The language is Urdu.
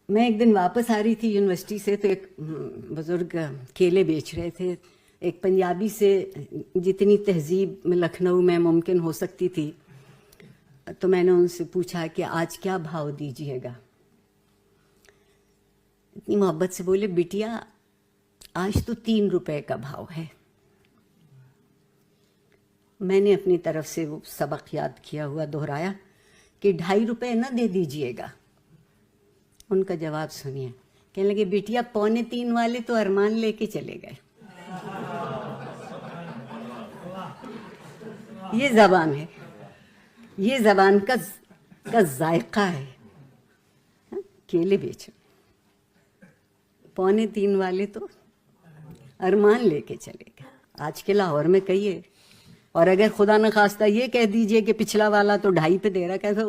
میں ایک دن واپس آ رہی تھی یونیورسٹی سے تو ایک بزرگ کیلے بیچ رہے تھے. ایک پنجابی سے جتنی تہذیب لکھنؤ میں ممکن ہو سکتی تھی تو میں نے ان سے پوچھا کہ آج کیا بھاؤ دیجیے گا. اتنی محبت سے بولے بیٹیا آج تو 3 روپے کا بھاؤ ہے. میں نے اپنی طرف سے وہ سبق یاد کیا ہوا دہرایا کہ 2.5 روپے نہ دے دیجیے گا. ان کا جواب سنیے, کہنے لگے بیٹیا 2.25 والے تو ارمان لے کے چلے گئے. یہ زبان ہے, یہ زبان کا ذائقہ ہے. کیلے بیچ 2.25 والے تو ارمان لے کے چلے گئے. آج کے لاہور میں کہیے, اور اگر خدا نخواستہ یہ کہہ دیجئے کہ پچھلا والا تو 2.5 پہ دے رہا, کیسا